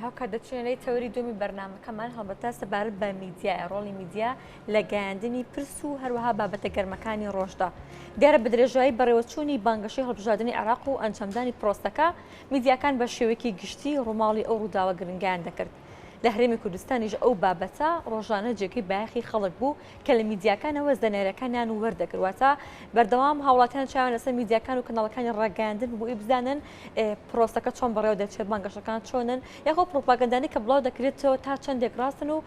هەوکە دەچێنەی تەوری دومی بەرنامەکەمان هەڵبەتە سەبارەت بە میدیایە ڕۆڵی میدیا لە گەیاندنی پرس و هەروەها بابەتە گەرمەکانی ڕۆژدا دیارە بە درێژایی بەڕێوەچوونی بانگەشەی هەڵبژاردننی عێراق و ئەنجامدانی پرۆسەکە میدیاکان بە شێوەیەکی گشتی ڕووماڵی ئەو ڕووداوە گرنگیان دەکرد لە هەرێمی کوردستانیش ئەو بابەتە ڕۆژانە جێگەی بایەخی خەڵک بوو کە لە میدیاکانەوە زەنێرەکانیان وەردەکردواتە بەردەوام هاوڵاتیان چاویان لەسەر میدیاکان و کەناڵەکانی ڕاگەاندن بۆ بزانن پرۆسەکە چۆن بەڕێوە دەچێت بانگەشەکان چۆنن یاخۆ پرۆپاگەندانی کە بڵاو دەکرێتەوە تا چەندێک ڕاستن و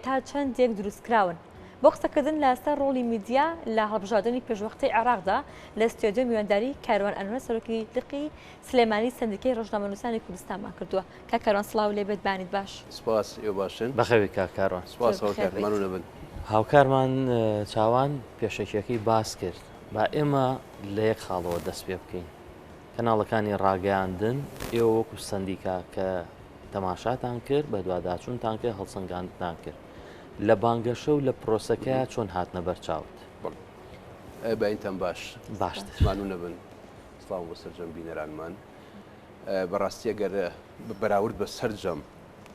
تا چەندێک دروستکراون بۆ قسەکردن لەسەر ڕۆڵی میدیا لە هەڵبژاردننی پێشوەختەی عێراقدا لە ستۆدیۆ میوانداری کاروان ئەنوەر سەرۆکی لقی سلێمانی سندیکەی ڕۆژنامەنووسانی کوردستانمان کردووە کە کاروان سڵاو لێبێت بانیت باش سپاس ئێوە باشن بەخەوی کاکاروان سپاس هاوکارمانو نەبن هاوکارمان چاوان پێشەکیەکەی باس کرد با ئێمە لە یەک خاڵەوە دەست پێ بکەین کەناڵەکانی ڕاگەیاندن ئێوە وەکو سندیکا کە تەماشاتان کرد بە دوواداچوونتان کرد هەڵسەنگاندتان کرد لە بانگەشە و لە پرۆسەکە چۆن هاتنە بەرچاوت باینتان باشمانو نەبن سڵاو بە سەرجەم بینەرانمان بەڕاستی ئەگەر بەراورد بە سەرجەم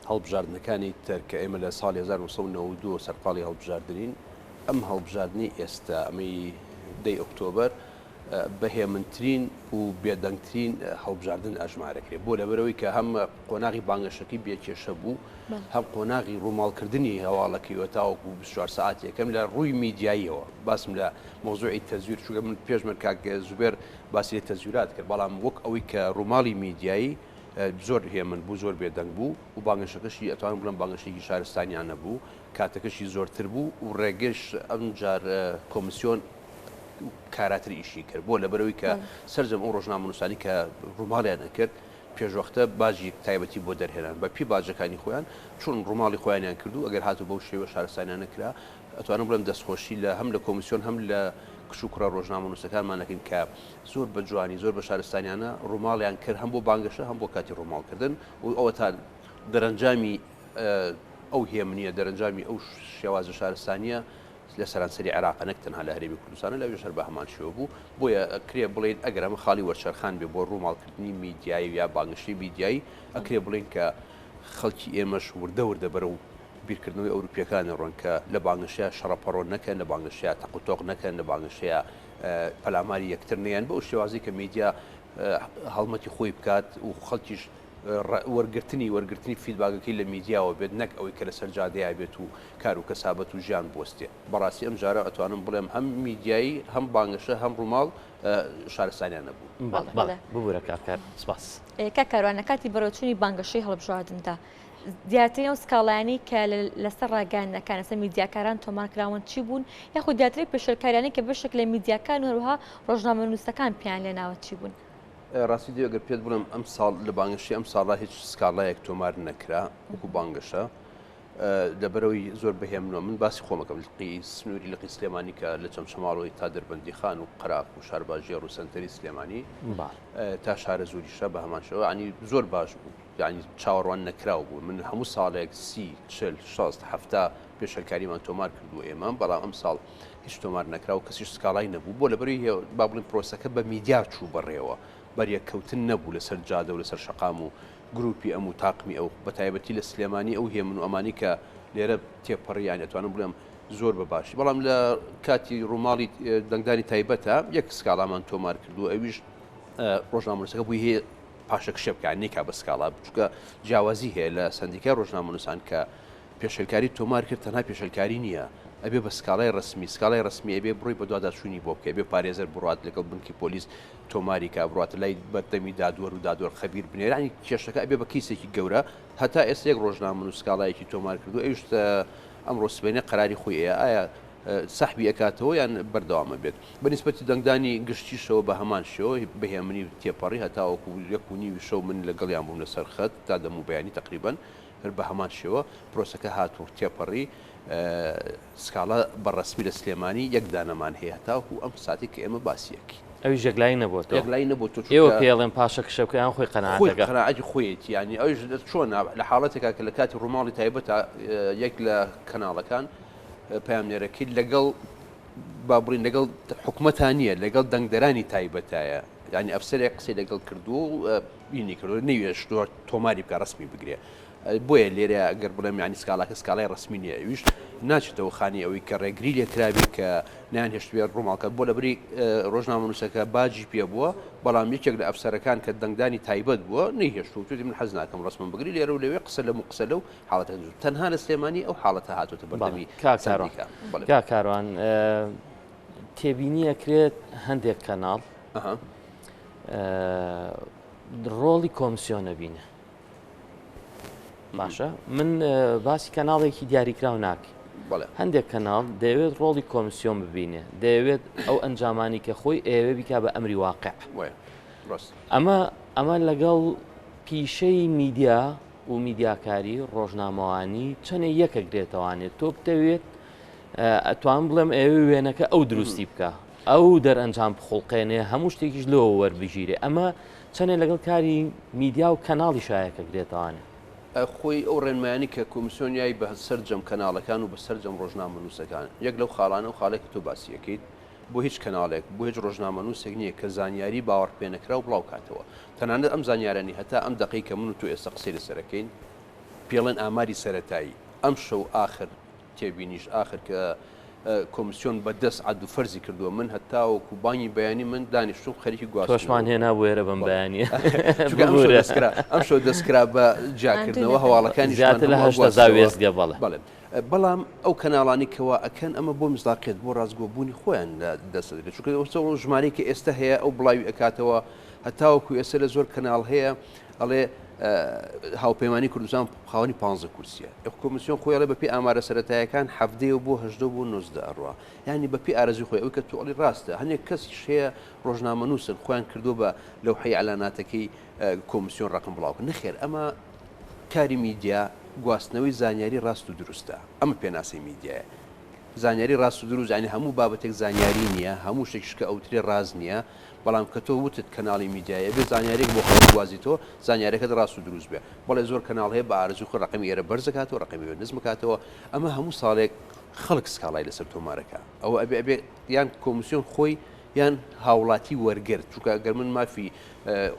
هەڵبژاردنەکانی تر کە ئێمە لە ساڵی 1992 سەرقاڵی هەڵبژاردنین ئەم هەڵبژاردننی ئێستا ئەمەی 10 ئۆکتۆبەر بەهێمنترین و بێدەنگترین هەڵبژاردن ئەژمارەکرێت بۆ لەبەرەوەی کە هەم قۆناغی بانگەشەکەی بێکێشە بوو هەم قۆناغی ڕووماڵکردنی هەواڵەکەی تاوەکو 24 ساعت یەکەم لە ڕووی میدیاییەوە باسم لە مۆزوعی تەزویر چووکە من پێشمە کاک زوبێر باسی لە تەزویرات کرد بەڵام وەک ئەوەی کە ڕووماڵی میدیایی زۆر هێمن بوو زۆر بێدەنگ بوو و بانگەشەکەشی ئەتوانم بڵم بانگەشێکی شارستانیانە بوو کاتەکەشی زۆرتر بوو و ڕێگەش ئەم جار کۆمیسیۆن کاراتری ئیشی کرد بۆ لەبەرەوەی کە سەرجەم ئەو ڕۆژنامەنووسانی کە ڕووماڵیان نەکرد پێشوەختە باژی تایبەتی بۆ دەرهێنان بە پێی باجەکانی خۆیان چۆن ڕووماڵی خۆیانیان کردو ئەگەر هاتو بەو شێوە شارستانیان نەکرا ئەتوانم بڵم دەستخۆشی لە هەم لە کۆمیسیۆن هەم لە کشوکڕە ڕۆژنامەنووسەکانمان نەکەین کە زۆر بە جوانی زۆر بە شارستانیانە ڕووماڵیان کرد هەم بۆ بانگەشە هەم بۆ کاتی ڕووماڵکردن و ئەوە تا دەرەنجامی ئەو هێمنیە دەرەنجامی ئەو شێوازە شارستانیە لە سەرانسەری عێراق نەک تەنها لە هەرێمی کوردستانە لەوێ شەر بە هەمان شێوە بوو بۆیە کرێ بڵێن ئەگەر ئەمە خاڵی وەرچەرخان بێ بۆ ڕووماڵکردنی میدیایی یا بانگشتی میدیایی ئەکرێ بڵێن کە خەڵکی ئێمەش وردە وردە بەرە و بیرکردنەوەی ئەوروپیەکانی ڕۆن کە لە بانگشەیە شەڕەپەڕۆ نەکەن لە بانگشەیە تەقوتۆق نەکەن لە بانگشەیە پەلاماری یەکتر نەیان بە ئەو شێوازی کە میدیا هەڵمەتی خۆی بکات و خەڵکیش وەرگرتنی فیدباگەکەی لە میدیاوە بێت نەک ئەوەی کە لەسەر جادەیە بێت و کار و کەسابەت و ژیان بۆستێ بەڕاستی ئەم جارە ئەتوانم بڵێم هەم میدیایی هەم بانگەشە هەم ڕووماڵ شارستانیان نەبوو ببوورە کاکار سپاس کاکاروانە کاتی بەڕێوەچوونی بانگەشەی هەڵبژاردندا دیاترین ئەو سکاڵایانی کە لەسەر ڕاگەاندنەکان لەسەر میدیاکاران تۆمارکراون چی بوون یاخود دیاتری پێشەرکاریانی کە بەشێک لە میدیاکان و هەروەها ڕۆژنامەنووسەکان پێیان لێناوە چی بوون ڕاستی دێگەر پێت بڵم ئەم ساڵ لە بانگشی ئەم ساڵا هیچ سکاڵایەک تۆمار نەکرا وەکو بانگەشە لەبەرەوەی زۆر بەهێمنەوە من باسی خۆمەکەم لقی سنووری لقی سلێمانی کە لە چەمشەماڵەوەی تا دەربەندی خان و قراق و شارباژیە ڕووسەنتەری سلێمانی تا شارە زوریشە بە هەمانشەوە ینی زۆر باش بوو ینی چاوەڕوان نەکراو بوو من هەموو ساڵێک 40 پێشەرکاریمان تۆمار کردو ئێمە بەڵام ئەم ساڵ هیچ تۆمار نەکرا و کەسیش سکاڵای نەبوو بۆ لەبەری با بڵین پرۆسەکە بە میدیا چوو بەڕێوە بەریەکەوتن نەبوو لەسەر جادە و لەسەر شەقام و گروپی ئەم و تاقمی ئەو بە تایبەتی لە سلێمانی ئەو هێمن و ئەمانی کە لێرە تێپەڕیان ئەتوانم بڵێم زۆر بەباشی بەڵام لە کاتی ڕووماڵی دەنگدانی تایبەتە یەک سکاڵامان تۆمار کردو ئەویش ڕۆژنامەنووسەکە بووی هەیە پاشەکشە بکات نیکا بە سکاڵا بچووکە جیاوازی هەیە لە سندیکای ڕۆژنامەنووسان کە پێشەلکاری تۆمار کرد تەنها پێشەلکاری نییە ئەبێ بە سکاڵای ڕسمی سکاڵای ڕسمی ئەبێ بڕۆی بە دوواداچوونی بۆ بکە بێ پارێزەر بڕات لەگەڵ بنکی پۆلیس تۆماری کا بڕاتە لای بەردەمی دادوەر و دادوەر خەبیر بنێرانی کێشەکە ئەبێ بە کیسێکی گەورە هەتا ئێستا یەک ڕۆژنامە و سکاڵایەکی تۆمار کردو ئەوشتە ئەمڕۆ سبەینە قەراری خۆیە ئایا سەحبی ئەکاتەوە یان بەردەوامە بێت بەنسبەتی دەنگدانی گشتیشەوە بە هەمان شێوە بەهێمنی تێپەڕی هەتاوەکو 1.5 شەو من لەگەڵیان بووم لەسەر خەت تا دەموو بەیانی تقریبان هەر بە هەمان شێوە پرۆسەکە هاتوو تێپەڕی سکاڵا بەڕسمی لە سلێمانی یەک دانەمان هەیە تاکو ئەم ساتی کە ئێمە باسیەکی ئەوی ژێگلای نەبووە یەکلای نەبوو ئێوە پێڵێن پاشە کشەکەیان خۆی قەناعەتی خۆیەتی ینی ئەوش چۆن لە حاڵەتێکا کە لە کاتی ڕووماڵی تایبەت یەک لە کەناڵەکان پامنێرەکەی لەگەڵ بابڕین لەگەڵ حکوومەتان نیە لەگەڵ دەنگدەرانی تایبەتایە ینی ئەفسەرێک قسەی لەگەڵ کردو و بینی کردو نوێش تۆماری بکە ڕسمی بگرێ بۆیە لێرە ئەگەر بڵێم ینی سکاڵاکە سکاڵای ڕسمی نیە ئەویش ناچێتەوە خانی ئەوەی کە ڕێگری لێکراوی کە نیان هێشتوێت ڕووماڵکە بۆ لە بری ڕۆژنامە نووسەکە باجی پێ بووە بەڵام یەکێک لە ئەفسەرەکان کە دەنگدانی تایبەت بووە نەیهێشت و توی من حەز ناکەم ڕسمم بگری لێرە و لەوێ قسە لەم قسە لەو حاڵەتە تەنها لە سلێمانی ئەو حاڵەتە هاتوتە بەردەمی کاکاروان تێبینیەکرێت هەندێک کەناڵ ڕۆڵی کۆمسیۆنە بینە باشە من باسی کەناڵێکی دیاریکراو ناکە هەندێک کەناڵ دەیەوێت ڕۆڵی کۆمسیۆن ببینێ دەیەوێت ئەو ئەنجامانی کە خۆی ئێوە بیکا بە ئەمری واقع ئەمە لەگەڵ پیشەی میدیا و میدیاکاری ڕۆژنامەوانی چەنێ یەکەگرێتەوانێت تۆ بتەوێت ئەتوان بڵێم ئێوە وێنەکە ئەو دروستی بکە ئەو دەرئەنجام بخۆڵقێنێ هەموو شتێکیش لەوە وەربژیرێ ئەمە چەنێ لەگەڵ کاری میدیا و کەناڵی شایەکە گرێتەوانێت خۆی ئەو ڕێنمایانی کە کۆمیسیۆنیایی بە سەررجەم کەناڵەکان و بە سەررجەم ڕۆژنامە نووسەکان یەک لەو خاڵانە و خاڵێک تۆ باسیەکەیت بۆ هیچ کەناڵێک بۆ هیچ ڕۆژنامە نووسێک نییە کە زانیاری باوەڕپێنەکرا و بڵاو کاتەوە تەنانەت ئەم زانیارانی هەتا ئەم دقی کە من و تو ئێستا قسەی لەسەرەکەین پێڵێن ئاماری سەرەتایی ئەم شەو ئاخر تێبینیش ئاخر کە کۆمیسیۆن بەدەست عەد و فەرزی کردووە من هەتاوەکو بانی بەیانی من دانیشتوم خەریکی گواستنەوە تۆشمان هێنا وێرە بەم بەیانیە ئەم شەو دەستکرا بە جاکردنەوە هەواڵەکانی زیاتر لە 8 زاوێزگە بەڵێ بەڵام ئەو کەناڵانی کەوا ئەکەن ئەمە بۆ مزداقێت بۆ ڕازگۆبوونی خۆیان دەسەدرێت چونکە ژمارەی کە ئێستا هەیە ئەو بڵاوی ئەکاتەوە هەتاوەکو ئێستا لە زۆر کەناڵ هەیە ئەڵێ هاوپەیمانی کوردستان خاوەنی 15 کورسیە کۆمیسیۆن خۆیڵێ بەپی ئامارە سەرەتایەکان 17 بۆ 18 بۆ 19 ئەڕوا یعنی بەپی ئارەزی خۆی ئەوی کە توڵی ڕاستە هەنێک کەسیش هەیە ڕۆژنامە نووسن خۆیان کردو بە لەو حەی ئەلاناتەکەی کۆمیسیۆن ڕقم بڵاوکە نەخێر ئەمە کاری میدیا گواستنەوەی زانیاری ڕاست و دروستە ئەمە پێناسی میدیایە زانیاری ڕاست و دروست ینی هەموو بابەتێک زانیاری نییە هەموو شتێکشکە ئەوترێ ڕاز نییە بەڵام کە تۆ وتت کەناڵی میدیایە بێ زانیارێک بۆ خەڵگوازی تۆ زانیارەکەت ڕاست و دروست بێ بەڵێ زۆر کەناڵ هەیە بە ئارزوو خۆ ڕقمی ئێرە بەرزکاتەوە ڕقمی نزم کاتەوە ئەمە هەموو ساڵێک خەڵک سکاڵای لەسەر تۆمارەکە ئەوە ئەبێ یان کۆمیسیۆن خۆی یان هاوڵاتی وەرگرت چونکە ئەگەر من مافی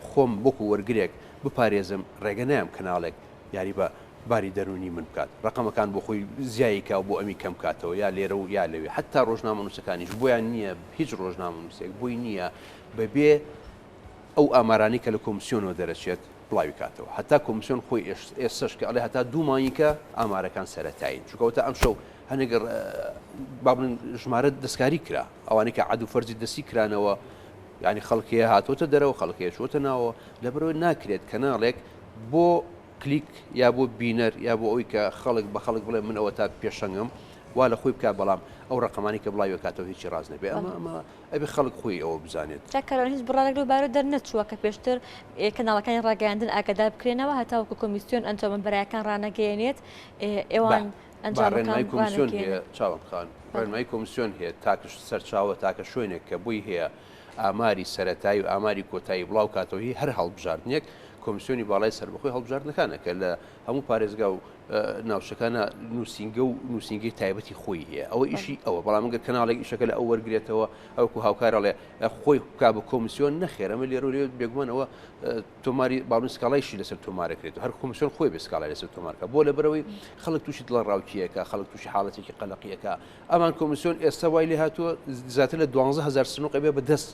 خۆم بۆکو وەرگرێک بپارێزم ڕێگە نایەم کەناڵێک یاری بە باری دەرونی من بکات ڕقمەکان بۆ خۆی زیاییکە بۆ ئەمی کەم کاتەوە یا لێرە و یا لەوێ حتا ڕۆژنامە نووسەکانیش بۆیان نییە هیچ ڕۆژنامە نووسێک بۆی نییە بەبێ ئەو ئامارانی کە لە کۆمیسیۆنەوە دەرەچێت بڵاوی کاتەوە هەتا کۆمیسیۆن خۆی ئێستش کە ئەڵێ هەتا دوومانیکە ئامارەکان سەرەتایین چونکەوتە ئەم شەو هەنێگە بابن ژمارە دەستکاری کرا ئەوانەی کە عەد و فەرزی دەستی کرانەوە ینی خەڵکیە هاتۆتە دەرەوە خەڵکیە چۆتە ناوە لەبەرەوەی ناکرێت کەناڵێک بۆ کلیک یا بۆ بینەر یا بۆ ئەوی کە خەڵک بە خەڵک بڵێ من ئەوە تا پێشەنگم وا لە خۆی بکە بەڵام ئەو ڕقمانی کە بڵاوی کاتەوە هیچی ڕاز نەبێ ئەمە ئەبێ خەڵک خۆی ئەوە بزانێت چاکەرەوە هیچ بڕارێک لەو بارە دەرنەچووە کە پێشتر کەناڵەکانی ڕاگەیاندن ئاگادار بکرێنەوە هەتاوەکو کۆمیسیۆن ئەنجامە بەرایەکان ڕانەگەیەنێت ئێوان ڕێنمای کۆمیسیۆن هەیە چاوم خان ڕێنمای کۆمیسیۆن هەیە تاکەش سەرچاوە تاکە شوێنێک کە بووی هەیە ئاماری سەرەتایی و ئاماری کۆتایی بڵاو کاتەوەی هەر هەڵبژاردنێک کۆمیسیۆنی باڵای سەربەخۆی هەڵبژاردنەکانە کە لە هەموو پارێزگا و ناوچەکانە نووسینگە و نووسینگەی تایبەتی خۆی هەیە ئەوە ئیشی ئەوە بەڵام گەر کەناڵێک ئیشەکە لە ئەو وەرگێتەوە ئەوکو هاوکارەڵێ خۆی کا بە کۆمیسیۆن نەخێرەمە لێرە لێ بێگومانەوە تۆماری باڵن سکاڵایشی لەسەر تۆمارەکرێت و هەر کۆمیسیۆن خۆی بێ سکاڵای لەسەر تۆمارکە بۆ لەبەرەوەی خەڵک تووشی دڵە ڕاوکیەکە خەڵک تووشی حاڵەتێکی قەلەقیەکە ئەمان کۆمیسیۆن ئێستا وای لێ هاتووە زیاتر لە 12000 سنووق ئەبێ بەدەست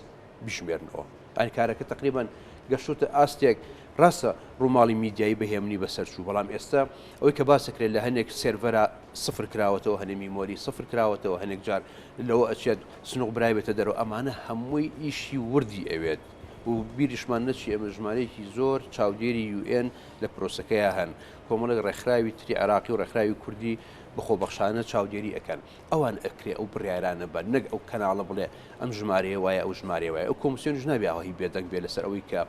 بشمێرنەوە ئەنی کارەکە تقریبان گەشتوتە ئاستێک ڕاستە ڕووماڵی میدیایی بەهێمنی بەسەرچوو بەڵام ئێستا ئەوەی کە باسەکرێت لە هەنێک سێرڤەرە سفر کراوەتەوە هەنێ میمۆری سفر کراوەتەوە هەنێک جار لەوە ئەچێت سنووق برای بێتە دەرەوە ئەمانە هەمووی ئیشی وردی ئەوێت و بیریشمان نەچی ئەمە ژمارەیەکی زۆر چاودێری UN لە پرۆسەکەیە هەن کۆمەڵک ڕێکخراوی تری عراقی و ڕێکخراوی کوردی بەخۆبەخشانە چاودێری ئەەکەن ئەوان ئەکرێ ئەو بڕیارانە بە نەک ئەو کەناڵە بڵێ ئەم ژمارەیە وایە ئەو ژمارە وایە ئەو کۆمیسیۆنیش نابێەوەی بێدەنگ بێ لەسەر ئەوەی کە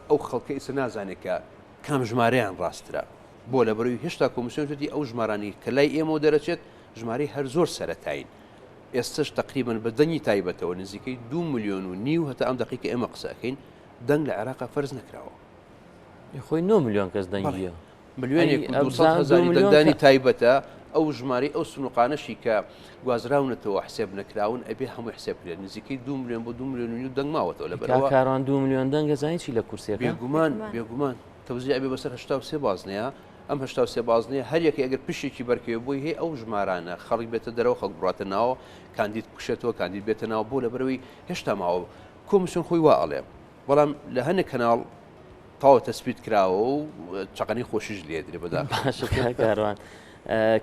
ئەو خەڵکە ئیسە نازانێت کە کام ژمارەیان ڕاسترا بۆ لەبەروی هێشتا کۆمیسیۆنی ئەو ژمارانی کە لای ئێمە دەرەچێت ژمارەی هەر زۆر سەرەتاین ئێستش تقریبن بە دەنگی تایبەتەوە نزیکەی 2.5 میلیۆن هەتا ئەم دقیقە ئێمە قسەکەین دەنگ لە عێراقا فەرز نەکراوە خۆی 9 میلیۆن کەس دەنگیە ملیۆنێک دەنگدانی تایبەتە ئەو ژماری ئەو سنووقانەشی کە گوازراونەتەوە حسێب نەکراون ئەبێ هەمووی حسێبکرێت نزیکەی 2 میلیۆن بۆ 2 میلیۆن و دەنگماوەتەوە لە بەرەوە کاروان 2 میلیۆن دەنگە زانی چی لە کورسەکە بێگومان تەوزیع ئەبێ بەسەر 83 بازنەیە ئەم 83 بازنەیە هەر یەکە ئەگەر پشتێکی بەرکەوە بۆی هەیە ئەو ژمارانە خەڵک بێتە دەرەوە خەڵک بڕاتە ناوە کاندید بکشێتەوە کاندید بێتە ناو بۆ لەبەرەوەی هێشتا ماوە کۆمیسیۆن خۆی وا ئەڵێ بەڵام لە هەنێک کەناڵ تاوە تەسبیت کراوە و چقەنی خۆشیش لێ درێ بەدا کاروان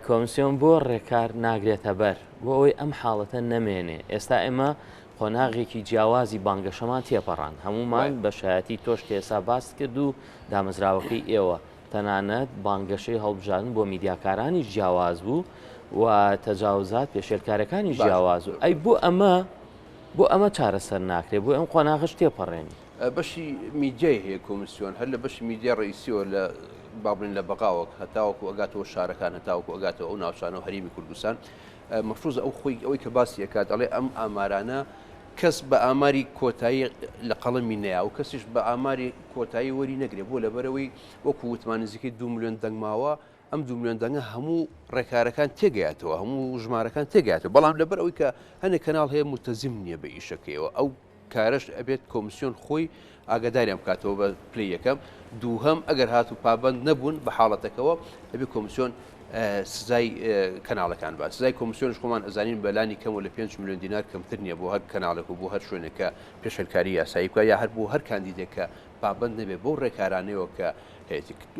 کۆمیسیۆن بۆ ڕێکار ناگرێتە بەر بۆ ئەوەی ئەم حاڵەتە نەمێنێ ئێستا ئێمە قۆناغێکی جیاوازی بانگەشەمان تێپەڕان هەمومان بە شایەتی تۆش کە ئێستا باس کرد و دامەزراوەکەی ئێوە تەنانەت بانگەشەی هەڵبژاردن بۆ میدیاکارانی جیاواز بوو و تەجاوزات پێشێلکارەکانی جیاواز و ئەی بۆ ئەمە چارەسەر ناکرێت بۆ ئەم قۆناغش تێپەڕێنی بەشی میدیای هەیە کۆمیسیۆن هەر لە بەشی میدیا ڕئیسیەوە لە بابلین لە بەقاوەک هەتاوەکو ئەگاتەوە شارەکان هەتاوەکو ئەگاتەوە ئەو ناوچانە و هەریمی کوردستان مەفروضە ئەو خۆی ئەوەی کە باسی ئەکات ئەڵێ ئەم ئامارانە کەس بە ئاماری کۆتایی لە قەڵەمی نەیە و کەسیش بە ئاماری کۆتایی وەری نەگرێت بۆ لەبەرەوەی وەکو وتمان نزیکەی 2 میلیۆن دەنگماوە ئەم 2 میلیۆن دەنگە هەموو ڕێکارەکان تێگەیاتەوە هەموو ژمارەکان تێگەیاتەوە بەڵام لەبەر ئەوەی کە هەنێک کەناڵ هەیە متەزیم نییە بە ئیشەکەیەوە ئەو کارش ئەبێت کۆمیسیۆن خۆی ئاگاداریان بکاتەوە بە پلی یەکەم دووهەم ئەگەر هات و پابند نەبوون بە حاڵەتەکەەوە ئەبێ کۆمیسیۆن سزای کەناڵەکان بە سزای کۆمیسیۆنش خۆمان ئەزانین بەلانی کەمەوە لە 5 میلیۆن دینار کەمتر نییە بۆ هەر کەناڵێک و بۆ هەر شوێنەکە پێشەلکاری یاسایی بکە یا هەر بۆ هەر کاندیدێکە پابند نەبێ بۆ ڕێکارانەوە کە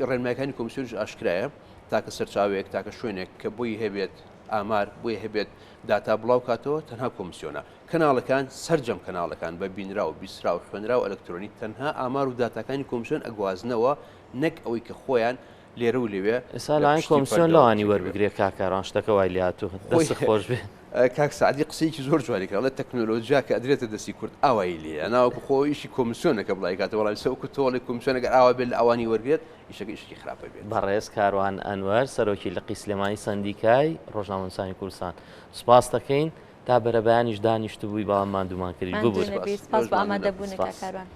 ڕێنمایەکانی کۆمیسیۆنش ئاشکرایە تاکە سەرچاوێک تاکە شوێنێک کە بۆی هەبێت ئامار بۆی هەبێت داتا بڵاو کاتەوە تەنها کۆمیسیۆنە کەناڵەکان سەرجەم کەناڵەکان بە بینرا و بیسرا و خوێنرا و ئەلکترۆنیک تەنها ئامار و داتاکانی کۆمیسیۆن ئەگوازنەوە نەک ئەوەی کە خۆیان لێرە و لێوێ ئێستا لاین کۆمیسیۆن لەوانی وەربگرێت کاکاران شتەکە وای لاتوو دەست خۆش بێ کاک سعدی قسەیەکی زۆر جوانی کە تەکنۆلۆژیا کە ئەدرێتە دەستی کورد ئاوایی لێ ناوەکو خۆیشی کۆمیسیۆنەکە بڵای کاتەوە وەڵام سەوکو تۆڵی کۆمیسیۆنەکە ئاوا بێت لە ئەوانی وەرگێت ئیشەکە ئیشکی خراپە بێت بەڕێز کاروان ئەنوەر سەرۆکی لە قیسلێمانی سندیکای ڕۆژنامە نووسانی کوردستان سوپاس دەکەین تا بەرەبەیانیش دانیشتبووی باڵام مادوومان کردی ببوو سپاس بە ئامادەبوونەکە کاروان